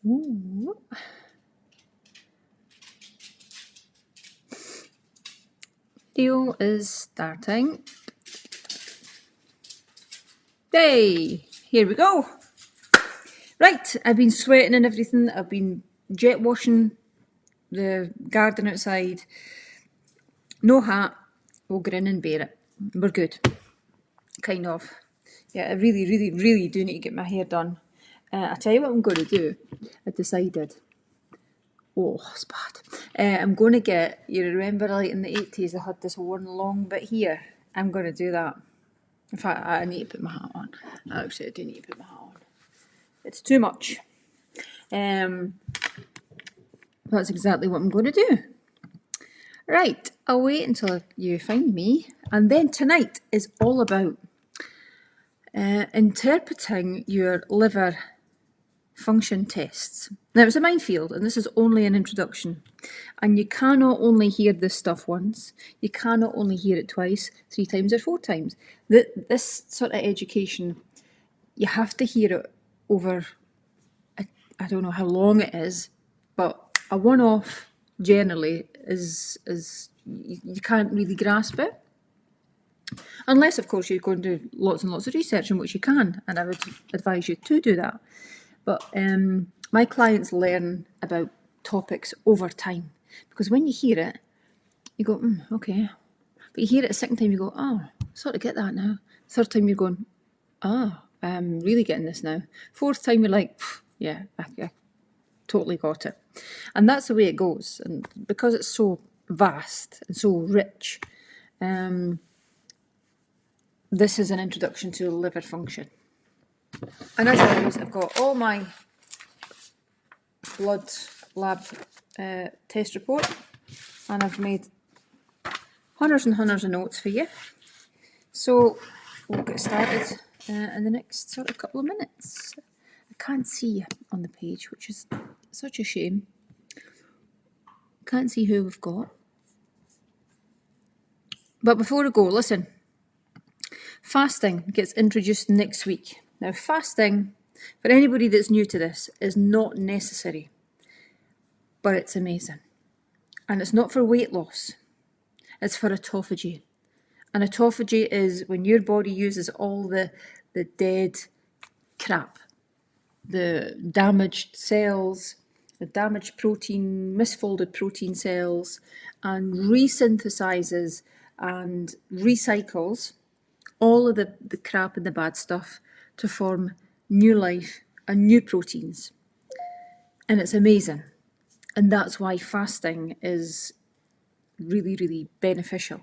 Ooh. Video is starting. Hey, here we go. Right, I've been sweating and everything. I've been jet washing the garden outside. No hat. We'll grin and bear it. We're good. Kind of. Yeah, I really do need to get my hair done. I tell you what I'm going to do. I decided. Oh, it's bad. I'm going to get, you remember like in the 80s I had this one long bit here? I'm going to do that. In fact, I need to put my hat on. Actually, I do need to put my hat on. It's too much. That's exactly what I'm going to do. Right, I'll wait until you find me. And then tonight is all about interpreting your liver function tests. Now, it's a minefield, and this is only an introduction. And you cannot only hear this stuff once, you cannot only hear it twice, 3 times, or 4 times. This sort of education, you have to hear it over, I don't know how long it is, but a one-off generally is you can't really grasp it. Unless, of course, you go and do lots and lots of research, in which you can, and I would advise you to do that. But my clients learn about topics over time, because when you hear it, you go, okay. But you hear it a second time, you go, oh, sort of get that now. Third time, you're going, I'm really getting this now. Fourth time, you're like, yeah, I totally got it. And that's the way it goes. And because it's so vast and so rich, this is an introduction to liver function. And as always, I've got all my blood lab test report, and I've made hundreds and hundreds of notes for you. So we'll get started in the next sort of couple of minutes. I can't see on the page, which is such a shame. Can't see who we've got. But before we go, listen. Fasting gets introduced next week. Now, fasting, for anybody that's new to this, is not necessary, but it's amazing. And it's not for weight loss, it's for autophagy. And autophagy is when your body uses all the dead crap, the damaged cells, the damaged protein, misfolded protein cells, and resynthesizes and recycles all of the crap and the bad stuff to form new life and new proteins. And it's amazing. And that's why fasting is really beneficial.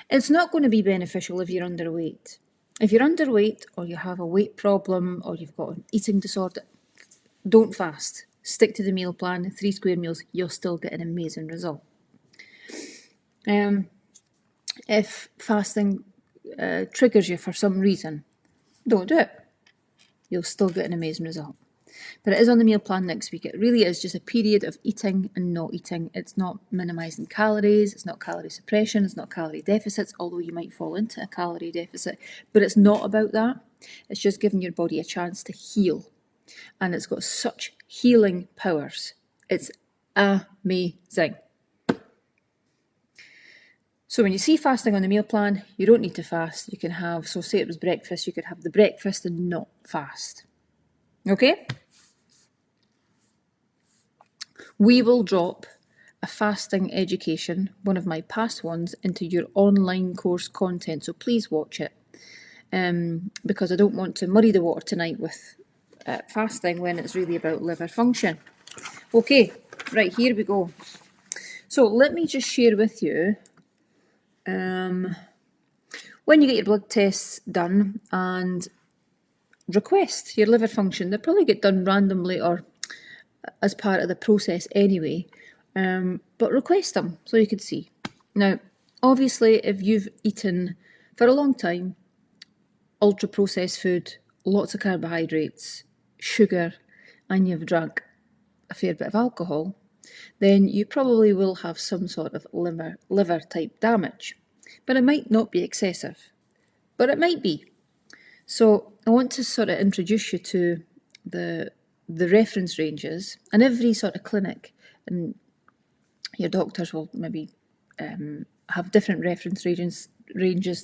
It's not going to be beneficial if you're underweight. If you're underweight, or you have a weight problem, or you've got an eating disorder, don't fast. Stick to the meal plan, 3 square meals, you'll still get an amazing result. If fasting triggers you for some reason, don't do it. You'll still get an amazing result. But it is on the meal plan next week. It really is just a period of eating and not eating. It's not minimising calories, it's not calorie suppression, it's not calorie deficits, although you might fall into a calorie deficit. But it's not about that. It's just giving your body a chance to heal. And it's got such healing powers. It's amazing. So when you see fasting on the meal plan, you don't need to fast. You can have, so say it was breakfast, you could have the breakfast and not fast. Okay? We will drop a fasting education, one of my past ones, into your online course content. So please watch it, because I don't want to muddy the water tonight with fasting when it's really about liver function. Okay, right, here we go. So let me just share with you, when you get your blood tests done and request your liver function, they'll probably get done randomly or as part of the process anyway, but request them so you can see. Now, obviously, if you've eaten for a long time ultra processed food, lots of carbohydrates, sugar, and you've drunk a fair bit of alcohol, then you probably will have some sort of liver type damage. But it might not be excessive, but it might be. So I want to sort of introduce you to the the reference ranges, and every sort of clinic, and your doctors will maybe have different reference ranges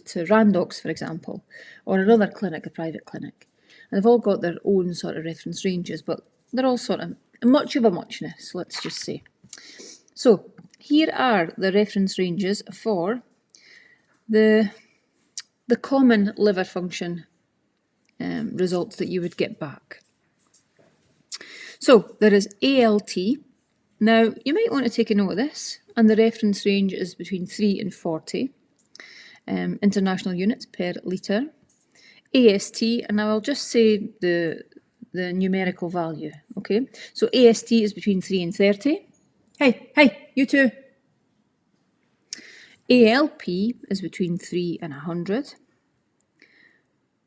to Randox, for example, or another clinic, a private clinic. And they've all got their own sort of reference ranges, but they're all sort of much of a muchness, let's just say. So here are the reference ranges for the common liver function results that you would get back. So there is ALT. Now, you might want to take a note of this, and the reference range is between 3 and 40 international units per litre. AST, and now I'll just say the numerical value, okay? So AST is between 3 and 30. Hey, you two. ALP is between 3 and 100.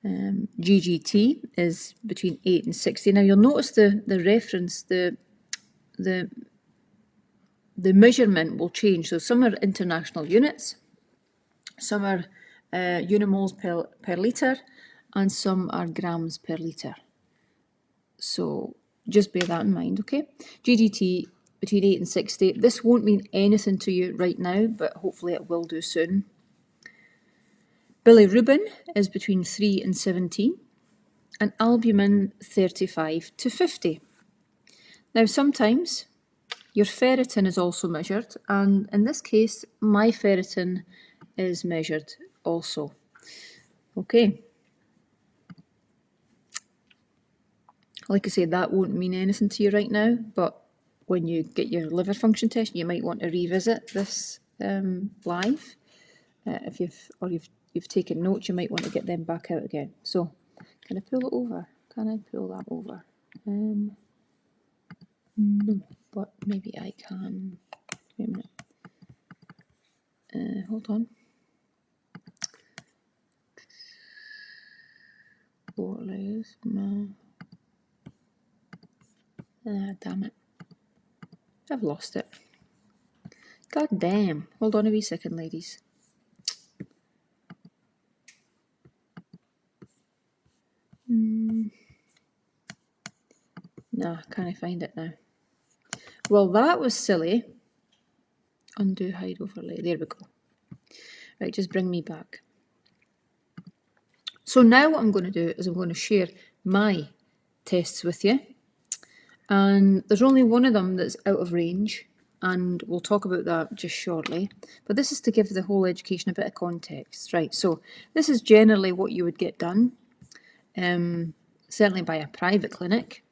GGT is between 8 and 60. Now you'll notice the reference, the measurement will change. So some are international units, some are unimoles per litre, and some are grams per litre. So just bear that in mind, okay? GGT between 8 and 60. This won't mean anything to you right now, but hopefully it will do soon. Bilirubin is between 3 and 17, and albumin 35 to 50. Now sometimes your ferritin is also measured, and in this case my ferritin is measured also. Okay. Like I say, that won't mean anything to you right now, but when you get your liver function test, you might want to revisit this live. If you've taken notes, you might want to get them back out again. So, can I pull it over? Can I pull that over? No, but maybe I can. Wait a minute. Hold on. Damn it. I've lost it. God damn. Hold on a wee second, ladies. Nah, can't I find it now? Well, that was silly. Undo, hide, overlay. There we go. Right, just bring me back. So now what I'm going to do is I'm going to share my tests with you. And there's only one of them that's out of range, and we'll talk about that just shortly. But this is to give the whole education a bit of context. Right, so this is generally what you would get done, certainly by a private clinic.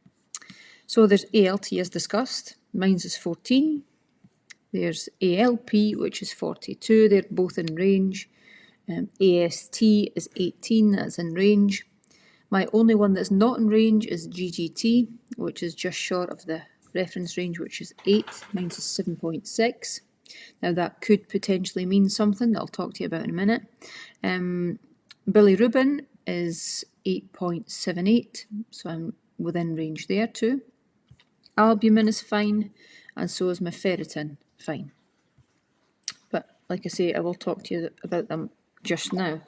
So there's ALT as discussed, mine's is 14. There's ALP, which is 42, they're both in range. AST is 18, that's in range. My only one that's not in range is GGT, which is just short of the reference range, which is 8. Mine is 7.6. Now that could potentially mean something that I'll talk to you about in a minute. Bilirubin is 8.78, so I'm within range there too. Albumin is fine, and so is my ferritin, fine. But like I say, I will talk to you about them just now.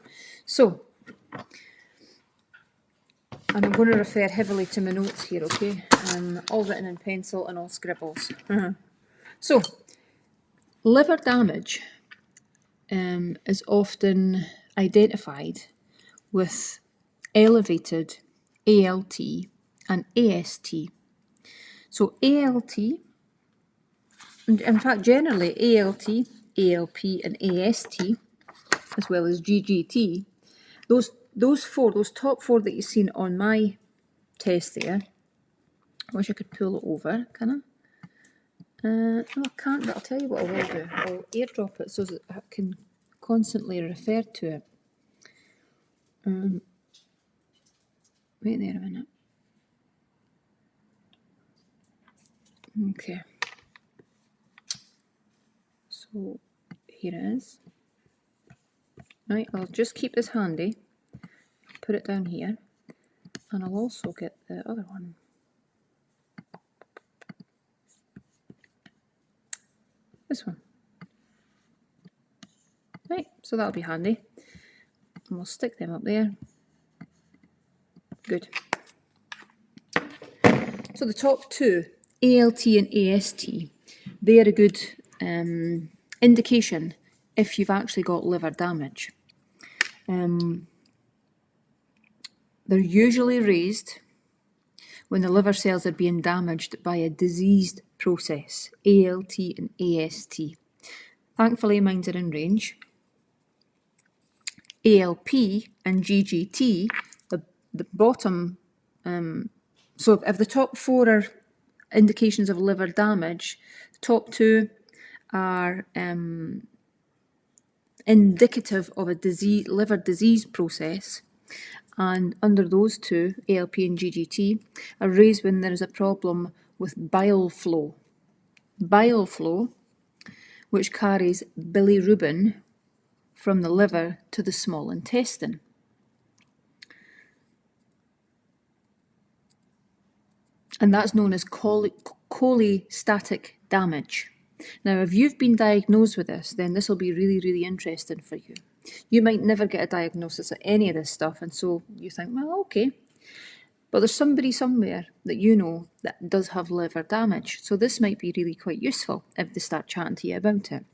So, and I'm going to refer heavily to my notes here, okay? All written in pencil and all scribbles. So, liver damage is often identified with elevated ALT and AST. So ALT, in fact generally ALT, ALP and AST, as well as GGT, those top four that you've seen on my test there, I wish I could pull it over, can I? No, I can't, but I'll tell you what I will do. I'll airdrop it so that I can constantly refer to it. Wait there a minute. Okay. So here it is. Right, I'll just keep this handy, put it down here, and I'll also get the other one. This one. Right, so that'll be handy. And we'll stick them up there. Good. So the top two, ALT and AST, they are a good indication if you've actually got liver damage. They're usually raised when the liver cells are being damaged by a diseased process, ALT and AST. Thankfully, mines are in range. ALP and GGT, the bottom, so if the top four are indications of liver damage, the top two are indicative of a liver disease process, and under those two, ALP and GGT, are raised when there is a problem with bile flow. Bile flow, which carries bilirubin from the liver to the small intestine. And that's known as cholestatic damage. Now, if you've been diagnosed with this, then this will be really, really interesting for you. You might never get a diagnosis of any of this stuff, and so you think, well, okay. But there's somebody somewhere that you know that does have liver damage. So this might be really quite useful if they start chatting to you about it.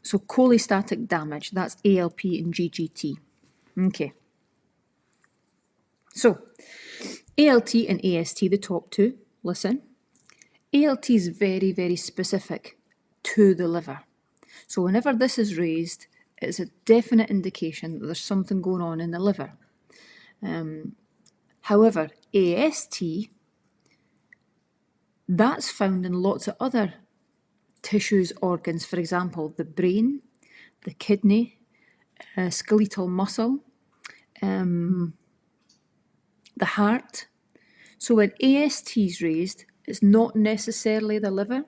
So cholestatic damage, that's ALP and GGT. Okay. So ALT and AST, the top two, listen. ALT is very, very specific to the liver. So whenever this is raised, it's a definite indication that there's something going on in the liver. However, AST, that's found in lots of other tissues, organs, for example, the brain, the kidney, skeletal muscle, the heart. So when AST is raised, it's not necessarily the liver.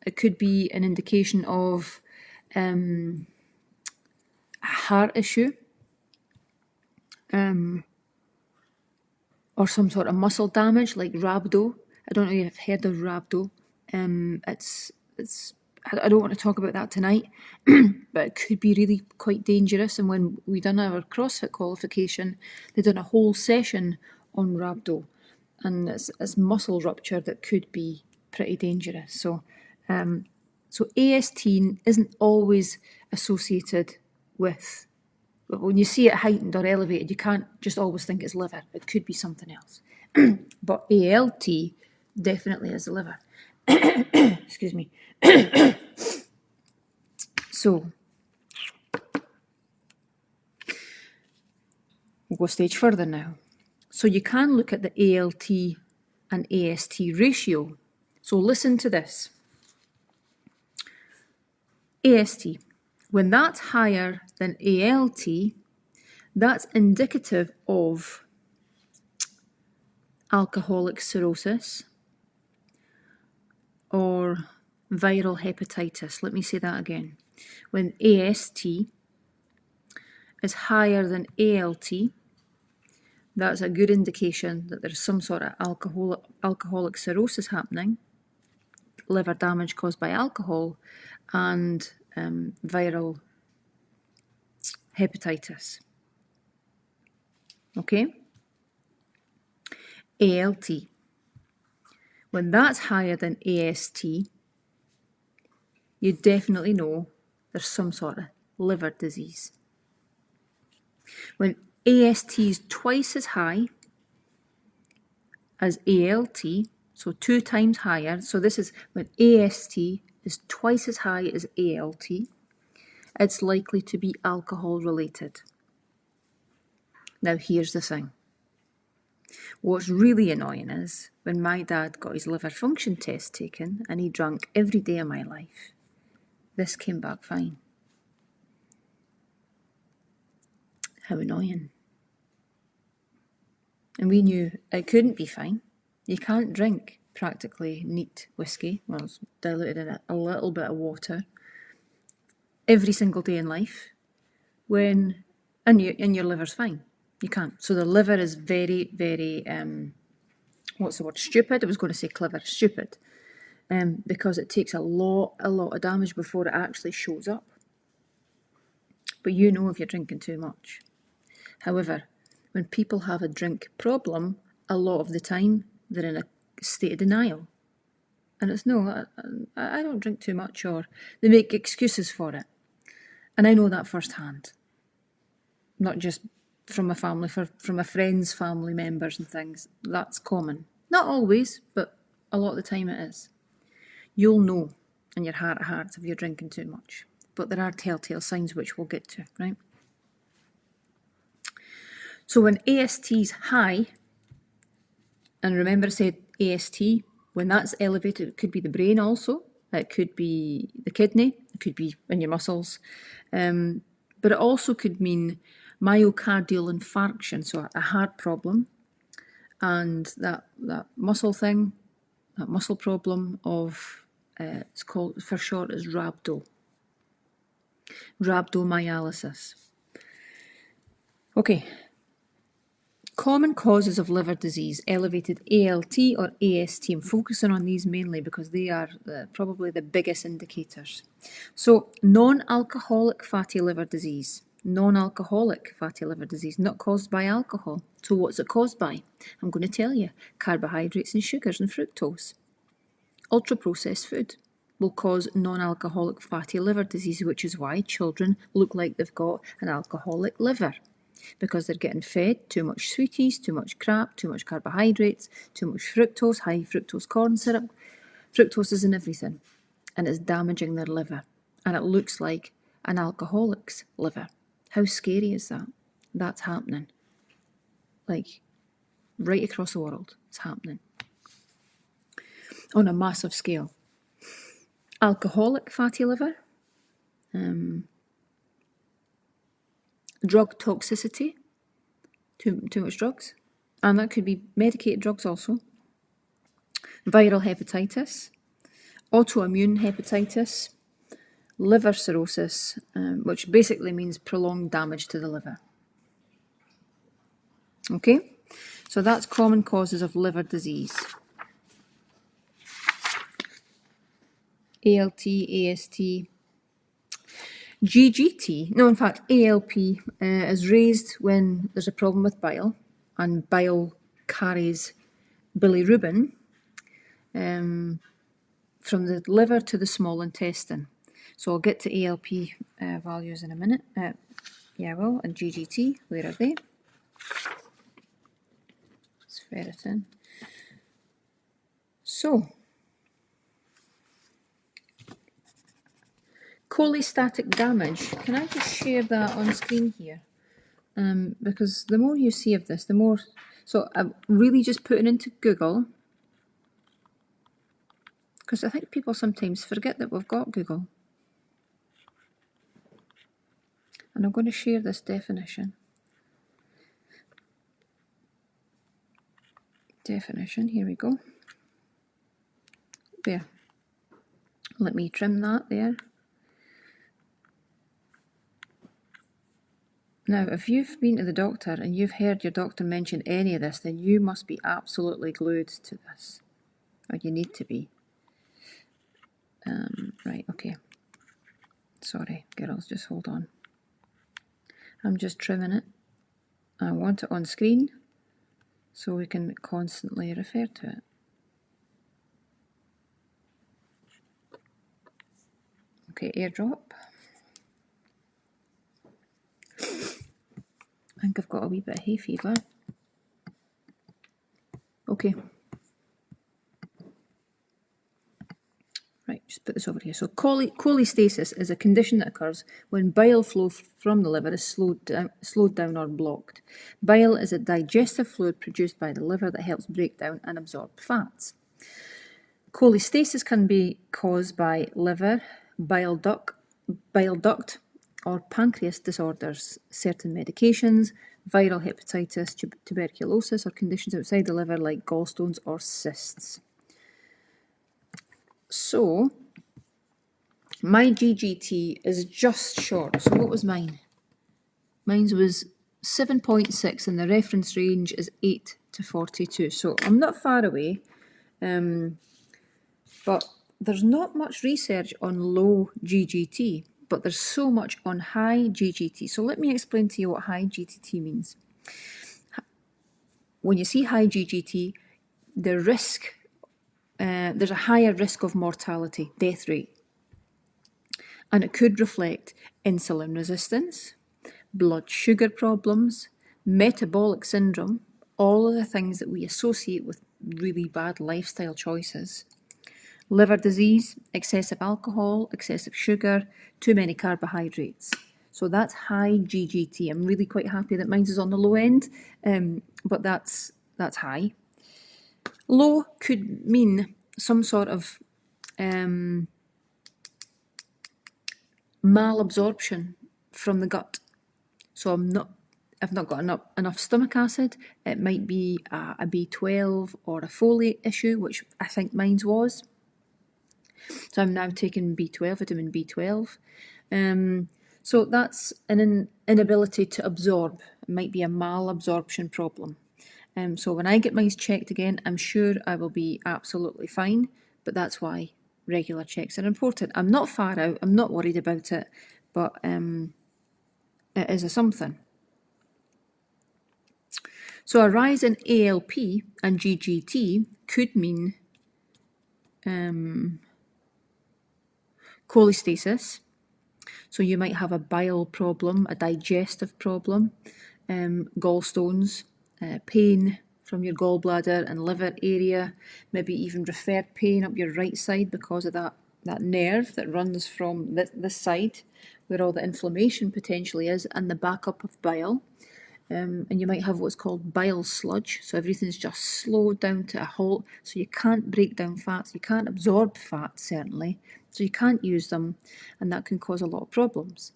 It could be an indication of a heart issue, or some sort of muscle damage like rhabdo. I don't know if you've heard of rhabdo. I don't want to talk about that tonight, but it could be really quite dangerous. And when we done our CrossFit qualification, they done a whole session on rhabdo, and it's muscle rupture that could be pretty dangerous. So AST isn't always associated with, when you see it heightened or elevated, you can't just always think it's liver. It could be something else. But ALT definitely is the liver. Excuse me. So we'll go a stage further now. So you can look at the ALT and AST ratio. So listen to this. AST, when that's higher than ALT, that's indicative of alcoholic cirrhosis or viral hepatitis. Let me say that again. When AST is higher than ALT, that's a good indication that there's some sort of alcoholic cirrhosis happening, liver damage caused by alcohol, and viral hepatitis. Okay? ALT. When that's higher than AST, you definitely know there's some sort of liver disease. When AST is twice as high as ALT, so 2 times higher, so this is when AST is twice as high as ALT, it's likely to be alcohol related. Now here's the thing. What's really annoying is when my dad got his liver function test taken and he drank every day of my life, this came back fine. How annoying. And we knew it couldn't be fine. You can't drink practically neat whiskey, well, it's diluted in a little bit of water, every single day in life, and your liver's fine. You can't. So the liver is very, very, stupid. I was going to say clever, stupid, because it takes a lot of damage before it actually shows up. But you know if you're drinking too much. However, when people have a drink problem a lot of the time they're in a state of denial. And it's no, I don't drink too much, or they make excuses for it. And I know that firsthand. Not just from a family, from a friend's family members and things. That's common. Not always, but a lot of the time it is. You'll know in your heart of hearts if you're drinking too much. But there are telltale signs which we'll get to, right? So when AST's high, and remember I said AST, when that's elevated, it could be the brain also, it could be the kidney, it could be in your muscles, but it also could mean myocardial infarction, so a heart problem, and that muscle thing, that muscle problem of, it's called, for short, is rhabdomyolysis. Okay. Common causes of liver disease, elevated ALT or AST. I'm focusing on these mainly because they are probably the biggest indicators. So, non-alcoholic fatty liver disease. Non-alcoholic fatty liver disease, not caused by alcohol. So what's it caused by? I'm going to tell you. Carbohydrates and sugars and fructose. Ultra-processed food will cause non-alcoholic fatty liver disease, which is why children look like they've got an alcoholic liver. Because they're getting fed too much sweeties, too much crap, too much carbohydrates, too much fructose, high fructose corn syrup. Fructose is in everything, and it's damaging their liver. And it looks like an alcoholic's liver. How scary is that? That's happening. Like, right across the world, it's happening. On a massive scale. Alcoholic fatty liver. Drug toxicity, too much drugs, and that could be medicated drugs also. Viral hepatitis, autoimmune hepatitis, liver cirrhosis, which basically means prolonged damage to the liver. Okay, so that's common causes of liver disease. ALT, AST, GGT, no, in fact, ALP is raised when there's a problem with bile, and bile carries bilirubin from the liver to the small intestine. So I'll get to ALP values in a minute. Yeah, well, and GGT, where are they? It's ferritin. So, cholestatic damage. Can I just share that on screen here? Because the more you see of this, the more... So I'm really just putting into Google, because I think people sometimes forget that we've got Google. And I'm going to share this definition. Here we go. There. Let me trim that there. Now, if you've been to the doctor and you've heard your doctor mention any of this, then you must be absolutely glued to this. Or you need to be. Right, okay. Sorry, girls, just hold on. I'm just trimming it. I want it on screen so we can constantly refer to it. Okay, airdrop. I think I've got a wee bit of hay fever. Okay. Right, just put this over here. So cholestasis is a condition that occurs when bile flow from the liver is slowed down or blocked. Bile is a digestive fluid produced by the liver that helps break down and absorb fats. Cholestasis can be caused by liver, bile duct or pancreas disorders, certain medications, viral hepatitis, tuberculosis, or conditions outside the liver like gallstones or cysts. So, my GGT is just short. So what was mine? Mine was 7.6 and the reference range is 8 to 42. So I'm not far away, but there's not much research on low GGT, but there's so much on high GGT. So let me explain to you what high GGT means. when you see high GGT, the risk, there's a higher risk of mortality, death rate. And it could reflect insulin resistance, blood sugar problems, metabolic syndrome, all of the things that we associate with really bad lifestyle choices. Liver disease, excessive alcohol, excessive sugar, too many carbohydrates. So that's high GGT. I'm really quite happy that mine is on the low end, but that's high. Low could mean some sort of malabsorption from the gut. So I've not got enough stomach acid. It might be a B12 or a folate issue, which I think mine was. So I'm now taking B12, vitamin B12. So that's an inability to absorb. It might be a malabsorption problem. So when I get mine checked again, I'm sure I will be absolutely fine, but that's why regular checks are important. I'm not far out, I'm not worried about it, but it is a something. So a rise in ALP and GGT could mean cholestasis. So you might have a bile problem, a digestive problem, gallstones, pain from your gallbladder and liver area, maybe even referred pain up your right side because of that nerve that runs from this side where all the inflammation potentially is, and the backup of bile. And you might have what's called bile sludge, so everything's just slowed down to a halt, so you can't break down fats, you can't absorb fat certainly, so you can't use them, and that can cause a lot of problems.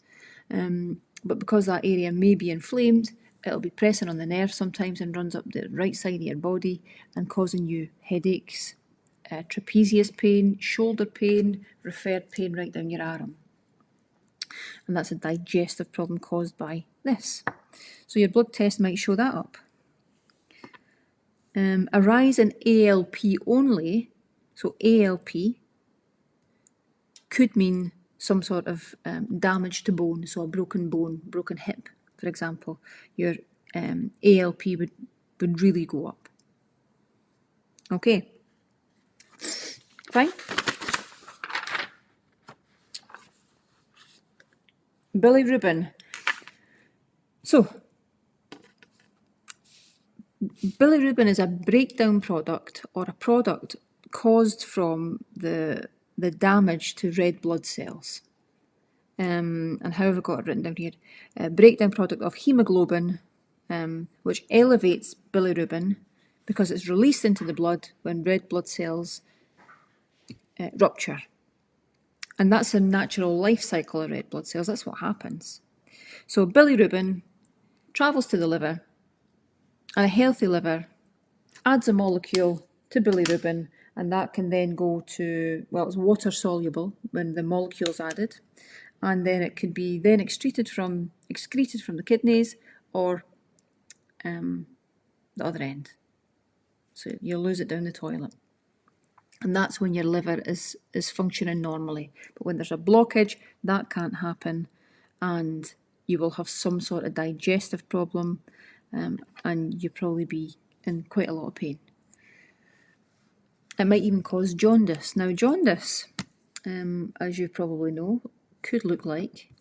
But because that area may be inflamed, it'll be pressing on the nerve sometimes and runs up the right side of your body and causing you headaches, trapezius pain, shoulder pain, referred pain right down your arm. And that's a digestive problem caused by this. So your blood test might show that up. A rise in ALP only, so ALP could mean some sort of damage to bone, so a broken bone, broken hip, for example. Your ALP would really go up. Okay, fine. Bilirubin. So, bilirubin is a breakdown product or a product caused from the damage to red blood cells. And how have I got it written down here? Breakdown product of hemoglobin, which elevates bilirubin because it's released into the blood when red blood cells rupture. And that's a natural life cycle of red blood cells. That's what happens. So bilirubin travels to the liver, and a healthy liver adds a molecule to bilirubin, and that can then go to, well, it's water soluble when the molecule's added, and then it could be then excreted from the kidneys or the other end. So you'll lose it down the toilet. And that's when your liver is functioning normally. But when there's a blockage, that can't happen, and you will have some sort of digestive problem, and you'll probably be in quite a lot of pain. It might even cause jaundice. Now, jaundice, as you probably know, could look like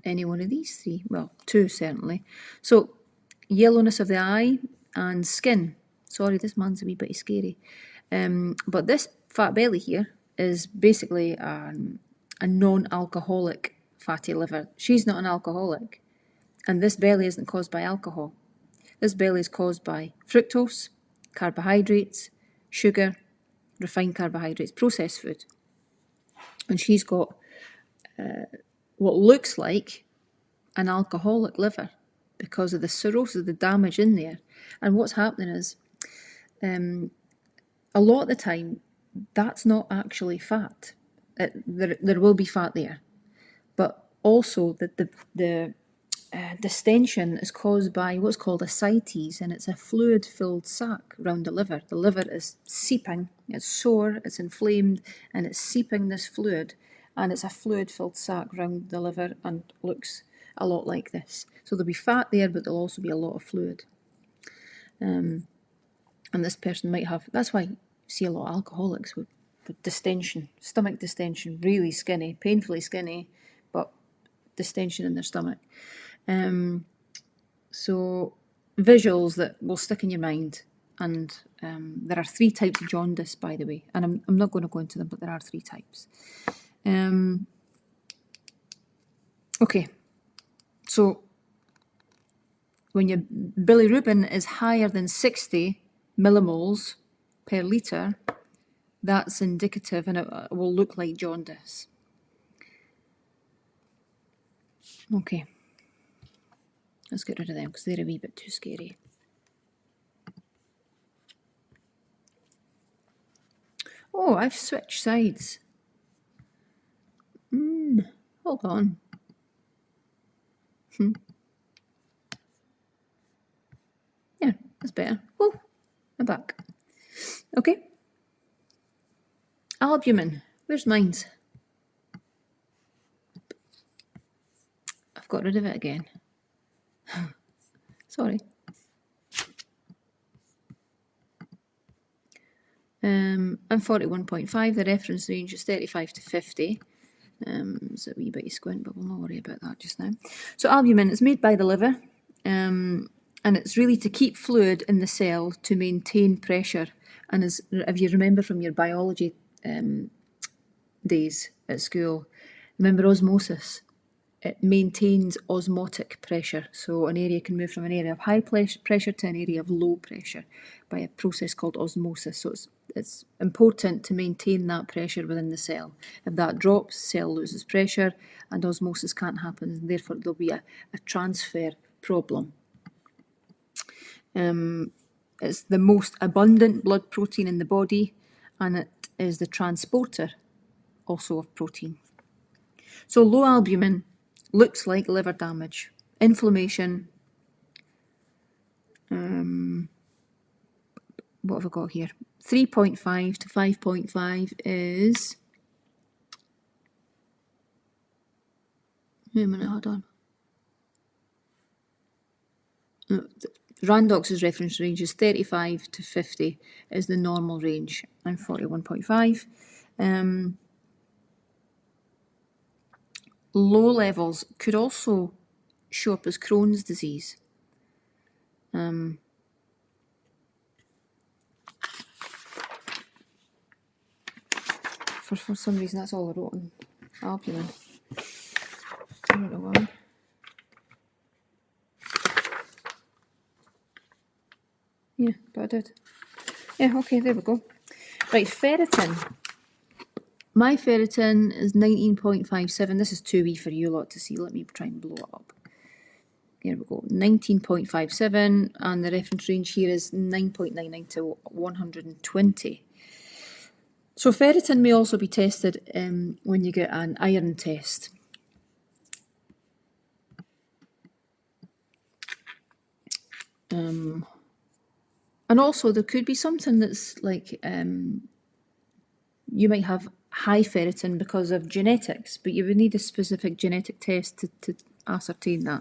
any one of these three. Well, two certainly. So, yellowness of the eye and skin. Sorry, this man's a wee bit scary. But this fat belly here is basically a non-alcoholic fatty liver. She's not an alcoholic. And this belly isn't caused by alcohol. This belly is caused by fructose, carbohydrates, sugar, refined carbohydrates, processed food. And she's got what looks like an alcoholic liver because of the cirrhosis, the damage in there. And what's happening is, a lot of the time, that's not actually fat. There will be fat there, but also that the distension is caused by what's called ascites, and it's a fluid-filled sac around the liver. The liver is seeping, it's sore, it's inflamed, and it's seeping this fluid, and it's a fluid-filled sac around the liver and looks a lot like this. So there'll be fat there, but there'll also be a lot of fluid. And this person might have, that's why you see a lot of alcoholics with distension, stomach distension, really skinny, painfully skinny, but distension in their stomach. So visuals that will stick in your mind. And there are 3 types of jaundice, by the way, and I'm not going to go into them, but there are 3 types. Okay, so when your bilirubin is higher than 60 millimoles per litre, that's indicative, and it will look like jaundice. Okay, let's get rid of them because they're a wee bit too scary. Oh, I've switched sides. Hold on. Yeah, that's better. Oh, I'm back. Okay. Albumin. Where's mine? I've got rid of it again. Sorry. I'm 41.5. The reference range is 35 to 50. It's a wee bit of squint, but we'll not worry about that just now. So albumin is made by the liver, and it's really to keep fluid in the cell to maintain pressure. And as if you remember from your biology days at school, remember osmosis? It maintains osmotic pressure. So an area can move from an area of high pressure to an area of low pressure by a process called osmosis. So it's important to maintain that pressure within the cell. If that drops, the cell loses pressure and osmosis can't happen, and therefore there'll be a transfer problem. It's the most abundant blood protein in the body, and it is the transporter also of protein. So low albumin looks like liver damage, inflammation. What have I got here? 3.5 to 5.5 is... Wait a minute, hold on. Randox's reference range is 35 to 50 is the normal range. I'm 41.5. Low levels could also show up as Crohn's disease. For some reason, that's all I wrote on albumin. I don't know why. Yeah, but I did. Yeah, okay, there we go. Right, ferritin. My ferritin is 19.57. This is too wee for you lot to see. Let me try and blow it up. Here we go, 19.57, and the reference range here is 9.99 to 120. So ferritin may also be tested when you get an iron test. And also there could be something that's like, you might have high ferritin because of genetics, but you would need a specific genetic test to ascertain that.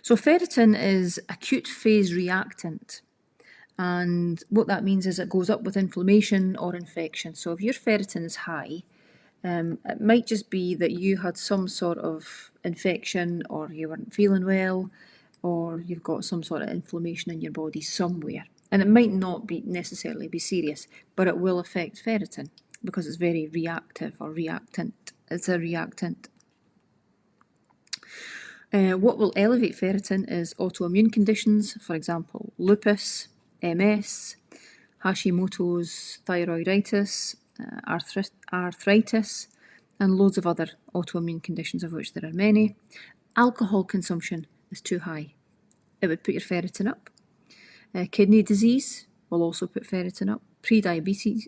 So ferritin is acute phase reactant. And what that means is it goes up with inflammation or infection. So if your ferritin is high, it might just be that you had some sort of infection, or you weren't feeling well, or you've got some sort of inflammation in your body somewhere. And it might not be necessarily be serious, but it will affect ferritin because it's very reactive or reactant. It's a reactant. What will elevate ferritin is autoimmune conditions, for example, lupus, MS, Hashimoto's thyroiditis, arthritis, and loads of other autoimmune conditions, of which there are many. Alcohol consumption is too high. It would put your ferritin up. Kidney disease will also put ferritin up. Pre-diabetes,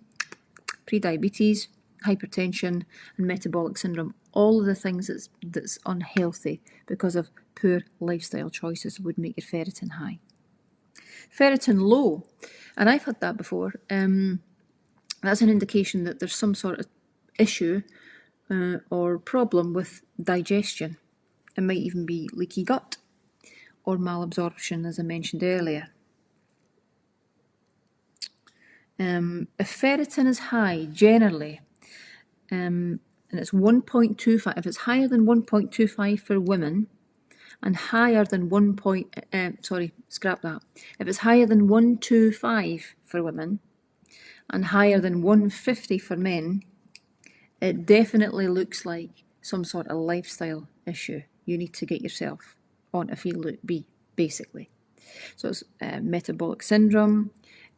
hypertension, and metabolic syndrome. All of the things that's unhealthy because of poor lifestyle choices would make your ferritin high. Ferritin low, and I've had that before, that's an indication that there's some sort of issue or problem with digestion. It might even be leaky gut, or malabsorption, as I mentioned earlier. If ferritin is high, generally, and it's 1.25, if it's higher than 1.25 for women, and higher than if it's higher than 125 for women, and higher than 150 for men, it definitely looks like some sort of lifestyle issue. You need to get yourself on a FLB B, basically. So it's metabolic syndrome,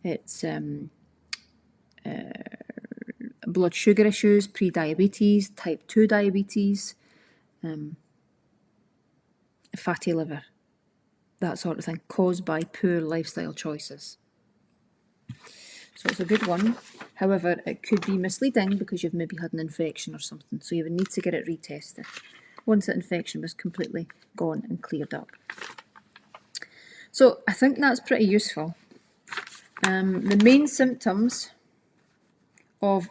it's blood sugar issues, pre-diabetes, type 2 diabetes, fatty liver, that sort of thing, caused by poor lifestyle choices. So it's a good one. However, it could be misleading because you've maybe had an infection or something, so you would need to get it retested once that infection was completely gone and cleared up. So I think that's pretty useful. The main symptoms of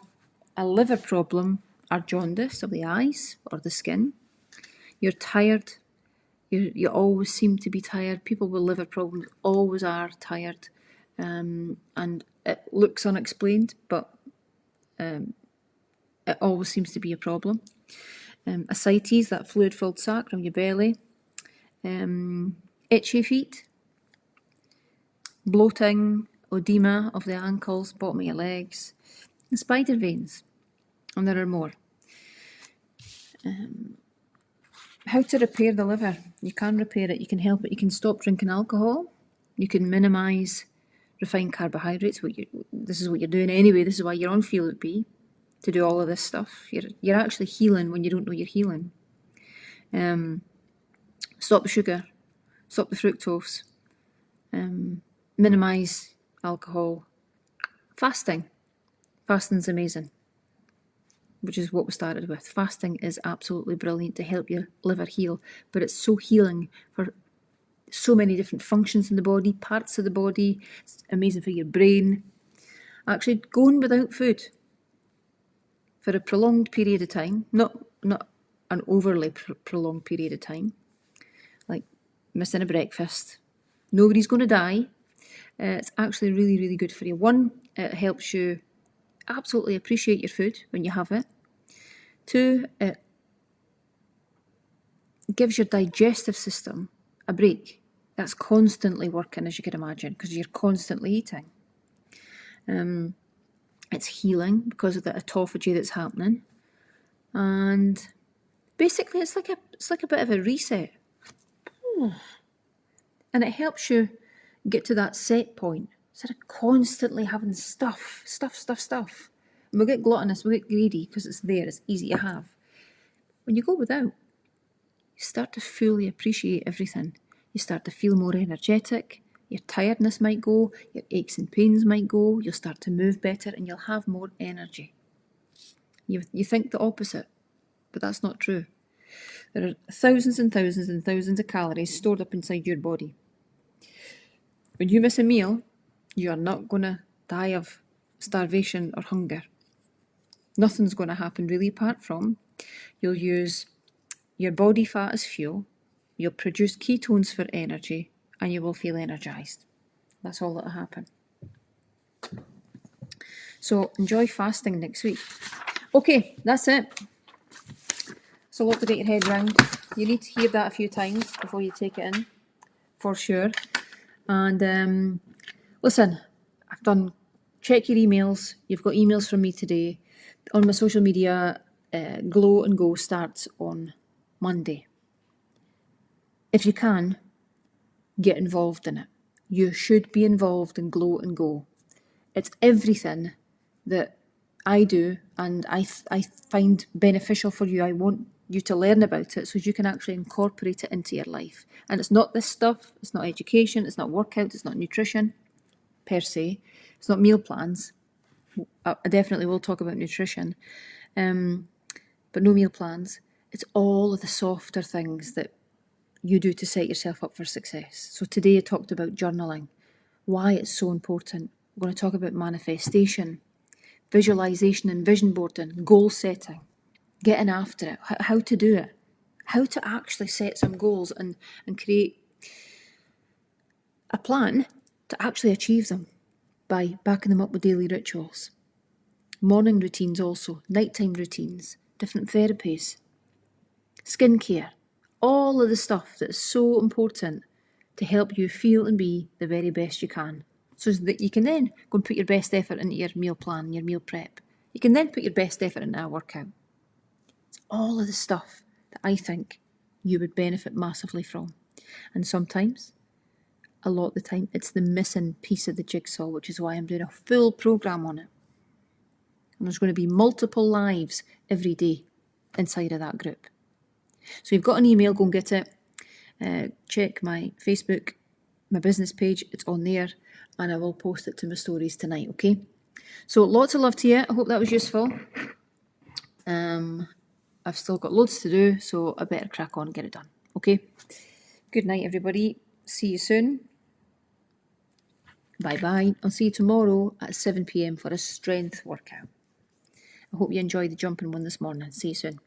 a liver problem are jaundice of the eyes or the skin. You're tired. You always seem to be tired. People with liver problems always are tired, and it looks unexplained, but it always seems to be a problem. Ascites, that fluid-filled sac around your belly. Itchy feet. Bloating, oedema of the ankles, bottom of your legs. And spider veins. And there are more. How to repair the liver? You can repair it, you can help it, you can stop drinking alcohol, you can minimise refined carbohydrates. This is what you're doing anyway, this is why you're on FLB, to do all of this stuff. You're actually healing when you don't know you're healing. Stop the sugar, stop the fructose, minimise alcohol. Fasting's amazing, which is what we started with. Fasting is absolutely brilliant to help your liver heal, but it's so healing for so many different functions in the body, parts of the body. It's amazing for your brain. Actually, going without food for a prolonged period of time, not an overly prolonged period of time, like missing a breakfast. Nobody's going to die. It's actually really, really good for you. One, it helps you absolutely appreciate your food when you have it. Two, it gives your digestive system a break. That's constantly working, as you can imagine, because you're constantly eating. It's healing because of the autophagy that's happening, and basically it's like a bit of a reset, and it helps you get to that set point instead of constantly having stuff. And we'll get gluttonous, we'll get greedy because it's there, it's easy to have. When you go without, you start to fully appreciate everything. You start to feel more energetic, your tiredness might go, your aches and pains might go, you'll start to move better and you'll have more energy. You think the opposite, but that's not true. There are thousands and thousands and thousands of calories stored up inside your body. When you miss a meal, you are not going to die of starvation or hunger. Nothing's going to happen really, apart from you'll use your body fat as fuel, you'll produce ketones for energy, and you will feel energised. That's all that'll happen. So enjoy fasting next week. Okay, that's it. It's a lot to get your head round. You need to hear that a few times before you take it in, for sure. And listen, I've done, check your emails. You've got emails from me today. On my social media, Glow and Go starts on Monday. If you can, get involved in it. You should be involved in Glow and Go. It's everything that I do and I find beneficial for you. I want you to learn about it so you can actually incorporate it into your life. And it's not this stuff, it's not education, it's not workout, it's not nutrition per se, it's not meal plans. I definitely will talk about nutrition, but no meal plans. It's all of the softer things that you do to set yourself up for success. So today I talked about journaling, why it's so important. I'm going to talk about manifestation, visualization and vision boarding, goal setting, getting after it, how to do it, how to actually set some goals and create a plan to actually achieve them by backing them up with daily rituals. Morning routines also, nighttime routines, different therapies, skincare, all of the stuff that's so important to help you feel and be the very best you can, so that you can then go and put your best effort into your meal plan, your meal prep. You can then put your best effort into a workout. It's all of the stuff that I think you would benefit massively from. And sometimes, a lot of the time, it's the missing piece of the jigsaw, which is why I'm doing a full programme on it. And there's going to be multiple lives every day inside of that group. So you've got an email, go and get it. Check my Facebook, my business page, it's on there, and I will post it to my stories tonight, okay? So lots of love to you. I hope that was useful. I've still got loads to do, so I better crack on and get it done, okay? Good night, everybody. See you soon. Bye-bye. I'll see you tomorrow at 7 p.m. for a strength workout. I hope you enjoyed the jumping one this morning. See you soon.